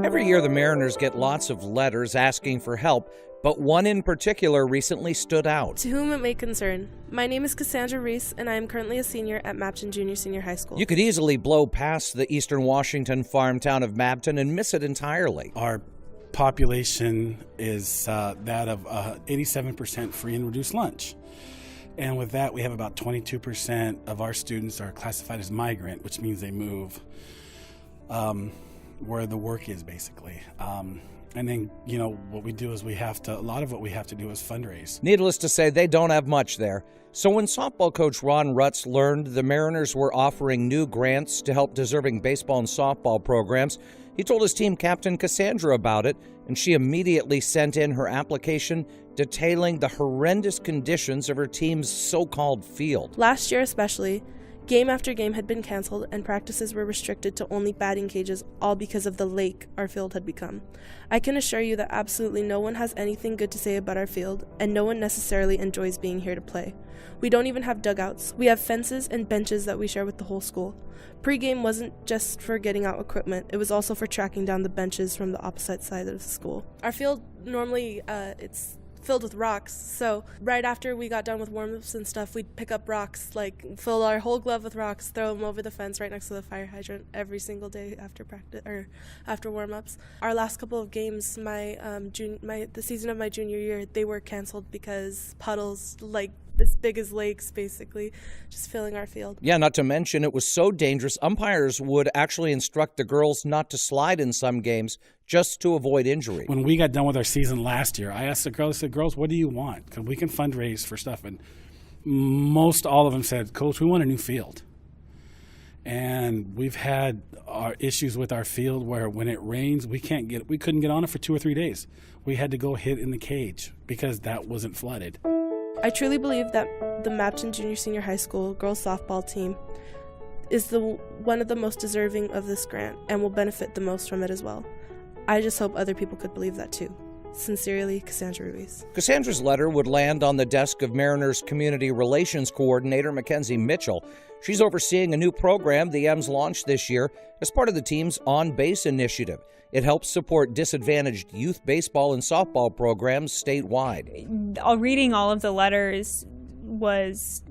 Every year, the Mariners get lots of letters asking for help, but one in particular recently stood out. To whom it may concern, my name is Cassandra Reese, and I am currently a senior at Mabton Junior High School. You could easily blow past the eastern Washington farm town of Mabton and miss it entirely. Our population is that of 87% free and reduced lunch. And with that, we have about 22% of our students are classified as migrant, which means they move where the work is, basically. And then, what we do is a lot of what we have to do is fundraise. Needless to say, they don't have much there. So when softball coach Ron Rutz learned the Mariners were offering new grants to help deserving baseball and softball programs, he told his team captain Cassandra about it, and she immediately sent in her application detailing the horrendous conditions of her team's so-called field. Last year especially, game after game had been canceled and practices were restricted to only batting cages, all because of the lake our field had become. I can assure you that absolutely no one has anything good to say about our field, and no one necessarily enjoys being here to play. We don't even have dugouts. We have fences and benches that we share with the whole school. Pre-game wasn't just for getting out equipment, it was also for tracking down the benches from the opposite side of the school. Our field normally, it's filled with rocks, so right after we got done with warm-ups and stuff, we'd pick up rocks, fill our whole glove with rocks, throw them over the fence right next to the fire hydrant every single day after practice or after warm-ups. Our last couple of games, the season of my junior year, they were canceled because puddles as big as lakes, basically, just filling our field. Yeah, not to mention it was so dangerous, umpires would actually instruct the girls not to slide in some games just to avoid injury. When we got done with our season last year, I asked the girls, girls, what do you want? Because we can fundraise for stuff. And most all of them said, Coach, we want a new field. And we've had our issues with our field where when it rains, we couldn't get on it for 2 or 3 days. We had to go hit in the cage because that wasn't flooded. I truly believe that the Mabton Junior High School girls softball team is one of the most deserving of this grant and will benefit the most from it as well. I just hope other people could believe that too. Sincerely, Cassandra Ruiz. Cassandra's letter would land on the desk of Mariners Community Relations Coordinator Mackenzie Mitchell. She's overseeing a new program the M's launched this year as part of the team's On Base initiative. It helps support disadvantaged youth baseball and softball programs statewide. Reading all of the letters was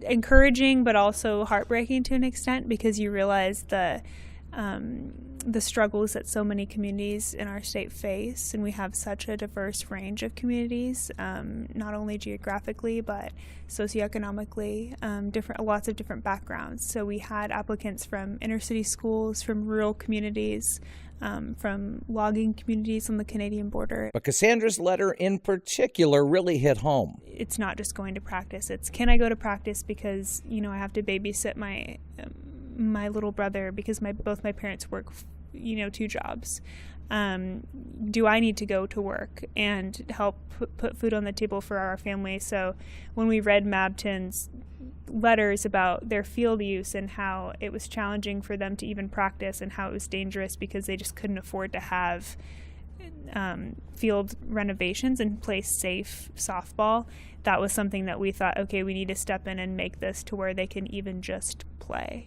encouraging, but also heartbreaking to an extent, because you realize the struggles that so many communities in our state face, and we have such a diverse range of communities, not only geographically but socioeconomically, lots of different backgrounds. So we had applicants from inner city schools, from rural communities, from logging communities on the Canadian border. But Cassandra's letter in particular really hit home. It's not just going to practice. It's, can I go to practice because, I have to babysit my little brother because both my parents work, 2 jobs. Do I need to go to work and help put food on the table for our family? So when we read Mabton's letters about their field use and how it was challenging for them to even practice and how it was dangerous because they just couldn't afford to have field renovations and play safe softball, that was something that we thought, okay, we need to step in and make this to where they can even just play.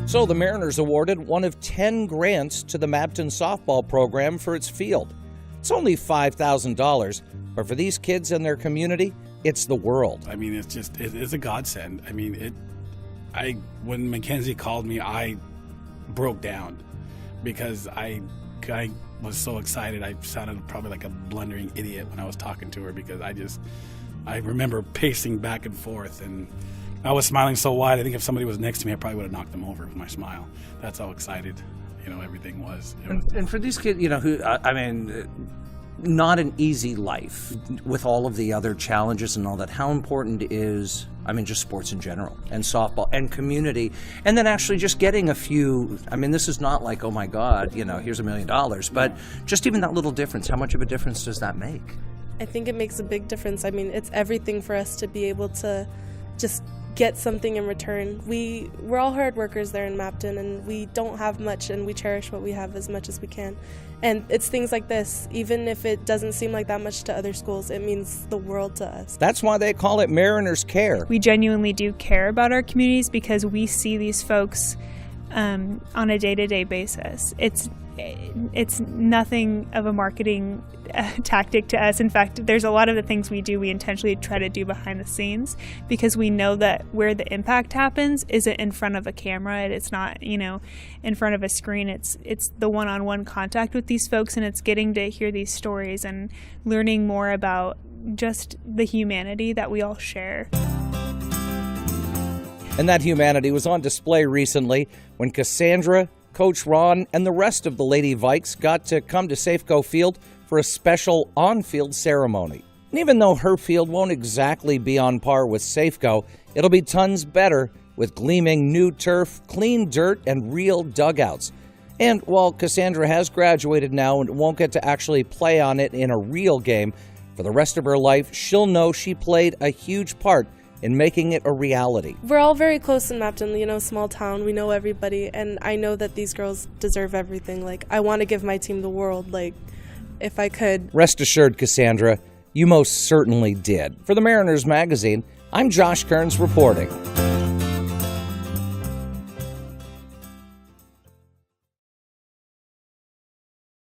So the Mariners awarded one of 10 grants to the Mabton softball program for its field. It's only $5,000, but for these kids and their community, it's the world. I mean, it's a godsend. I mean, when Mackenzie called me, I broke down because I was so excited. I sounded probably like a blundering idiot when I was talking to her because I remember pacing back and forth, and I was smiling so wide. I think if somebody was next to me, I probably would have knocked them over with my smile. That's how excited, everything was. And for these kids, who, not an easy life with all of the other challenges and all that. How important is, just sports in general and softball and community, and then actually just getting a few, this is not like, oh my God, here's $1 million, but just even that little difference, how much of a difference does that make? I think it makes a big difference. It's everything for us to be able to just get something in return. We're all hard workers there in Mabton, and we don't have much, and we cherish what we have as much as we can. And it's things like this, even if it doesn't seem like that much to other schools, it means the world to us. That's why they call it Mariners Care. We genuinely do care about our communities because we see these folks on a day-to-day basis. It's nothing of a marketing tactic to us. In fact, there's a lot of the things we do we intentionally try to do behind the scenes, because we know that where the impact happens isn't in front of a camera. It's not, in front of a screen. It's the one-on-one contact with these folks, and it's getting to hear these stories and learning more about just the humanity that we all share. And that humanity was on display recently when Cassandra, Coach Ron, and the rest of the Lady Vikes got to come to Safeco Field for a special on-field ceremony. And even though her field won't exactly be on par with Safeco, it'll be tons better with gleaming new turf, clean dirt, and real dugouts. And while Cassandra has graduated now and won't get to actually play on it in a real game, for the rest of her life, she'll know she played a huge part in making it a reality. We're all very close in Mabton, small town. We know everybody, and I know that these girls deserve everything. Like, I want to give my team the world, if I could. Rest assured, Cassandra, you most certainly did. For the Mariners Magazine, I'm Josh Kearns reporting.